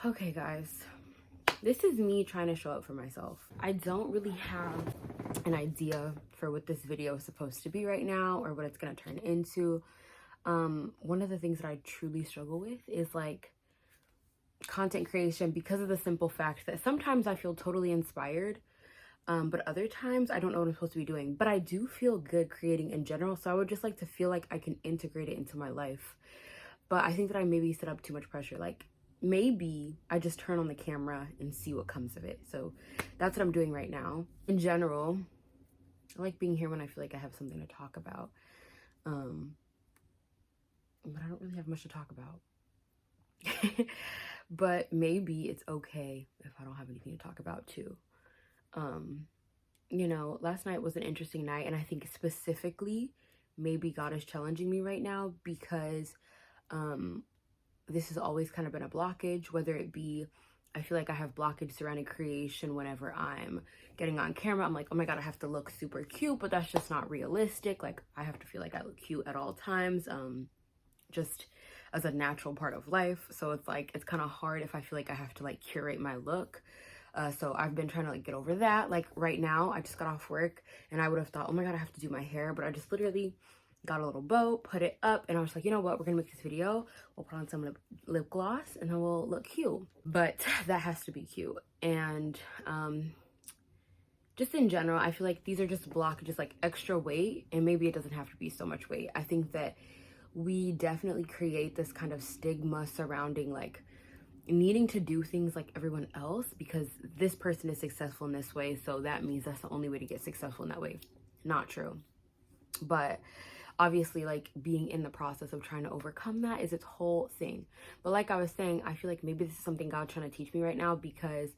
Okay, guys, this is me trying to show up for myself. I don't really have an idea for what this video is supposed to be right now or what it's gonna turn into. One of the things that I truly struggle with is like content creation, because of the simple fact that sometimes I feel totally inspired, but other times I don't know what I'm supposed to be doing. But I do feel good creating in general, so I would just like to feel like I can integrate it into my life. But I think that I maybe set up too much pressure. Like, maybe I just turn on the camera and see what comes of it. So that's what I'm doing right now. In general, I like being here when I feel like I have something to talk about. But I don't really have much to talk about. But maybe it's okay if I don't have anything to talk about too. Last night was an interesting night, and I think specifically maybe God is challenging me right now because this has always kind of been a blockage, whether it be I feel like I have blockage surrounding creation whenever I'm getting on camera. I'm like, oh my God, I have to look super cute, but that's just not realistic. Like, I have to feel like I look cute at all times, just as a natural part of life. So it's like, it's kind of hard if I feel like I have to like curate my look. So I've been trying to like get over that. Like right now, I just got off work and I would have thought, oh my God, I have to do my hair, but I just literally got a little bow, put it up, and I was like, you know what, we're gonna make this video. We'll put on some lip gloss and then we'll look cute. But that has to be cute. And just in general, I feel like these are just blockages, like extra weight, and maybe it doesn't have to be so much weight. I think that we definitely create this kind of stigma surrounding like needing to do things like everyone else because this person is successful in this way, so that means that's the only way to get successful in that way. Not true. But obviously, like, being in the process of trying to overcome that is its whole thing. But like I was saying, I feel like maybe this is something God's trying to teach me right now, because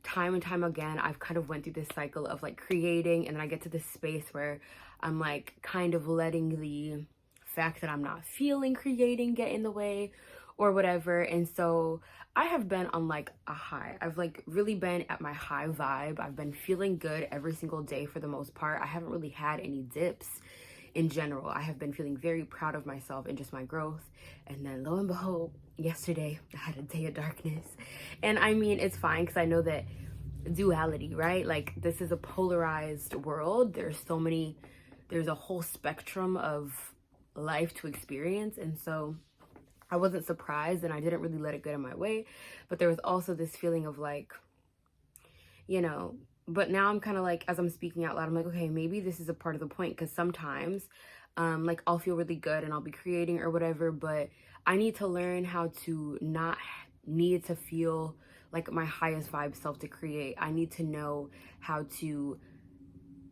time and time again I've kind of went through this cycle of like creating, and then I get to this space where I'm like kind of letting the fact that I'm not feeling creating get in the way or whatever. And so I have been on like a high. I've like really been at my high vibe. I've been feeling good every single day for the most part. I haven't really had any dips in general. I have been feeling very proud of myself and just my growth. And then lo and behold, yesterday I had a day of darkness. And I mean, it's fine because I know that duality, right? Like, this is a polarized world. There's a whole spectrum of life to experience. And so I wasn't surprised, and I didn't really let it get in my way. But there was also this feeling of like, but now I'm kind of like, as I'm speaking out loud, I'm like, okay, maybe this is a part of the point, because sometimes like I'll feel really good and I'll be creating or whatever, but I need to learn how to not need to feel like my highest vibe self to create. I need to know how to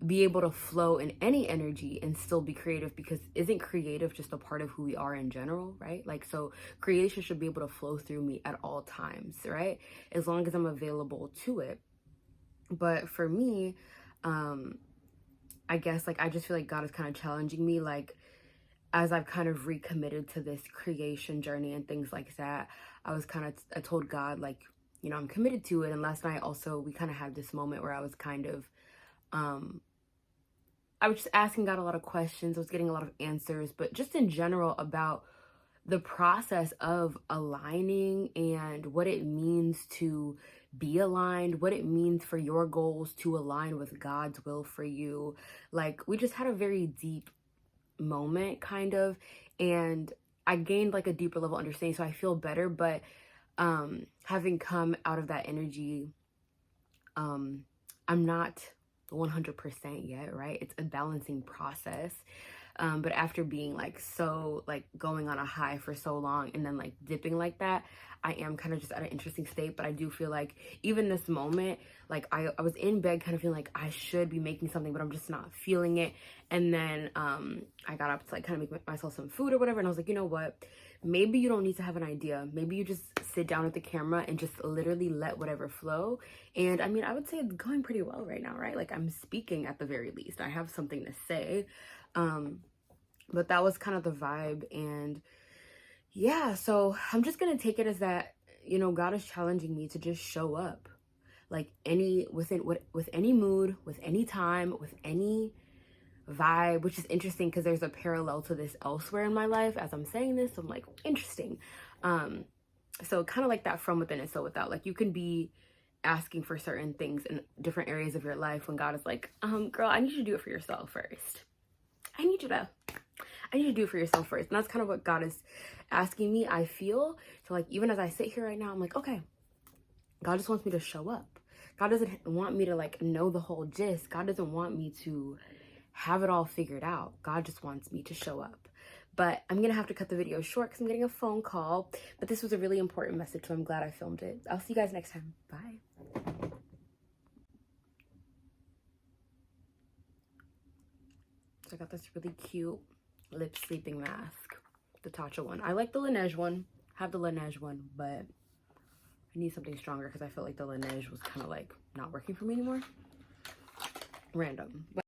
be able to flow in any energy and still be creative, because isn't creative just a part of who we are in general, right? Like, so creation should be able to flow through me at all times, right? As long as I'm available to it. But for me, I guess like I just feel like God is kind of challenging me, like, as I've kind of recommitted to this creation journey and things like that. I told God, like, I'm committed to it. And last night also, we kind of had this moment where I was kind of I was just asking God a lot of questions. I was getting a lot of answers, but just in general about the process of aligning and what it means to be aligned, what it means for your goals to align with God's will for you. Like, we just had a very deep moment kind of, and I gained like a deeper level understanding, so I feel better. But having come out of that energy, I'm not 100% yet, right? It's a balancing process. But after being like so like going on a high for so long and then like dipping like that, I am kind of just at an interesting state. But I do feel like even this moment, like I was in bed kind of feeling like I should be making something, but I'm just not feeling it. And then I got up to like kind of make myself some food or whatever, and I was like, you know what, maybe you don't need to have an idea. Maybe you just sit down at the camera and just literally let whatever flow. And I mean, I would say it's going pretty well right now, right? Like, I'm speaking at the very least. I have something to say. But that was kind of the vibe. And yeah, so I'm just gonna take it as that, God is challenging me to just show up, like with any mood, with any time, with any vibe, which is interesting because there's a parallel to this elsewhere in my life as I'm saying this. So I'm like, interesting. So kind of like that from within and so without. Like you can be asking for certain things in different areas of your life when God is like, girl, I need you to do it for yourself first. I need you to do it for yourself first. And that's kind of what God is asking me, I feel. So like, even as I sit here right now, I'm like, okay, God just wants me to show up. God doesn't want me to like know the whole gist. God doesn't want me to have it all figured out. God just wants me to show up. But I'm going to have to cut the video short because I'm getting a phone call. But this was a really important message, so I'm glad I filmed it. I'll see you guys next time. Bye. So I got this really cute lip sleeping mask, the Tatcha one. I like the Laneige one. I have the Laneige one, but I need something stronger because I felt like the Laneige was kind of like not working for me anymore. Random.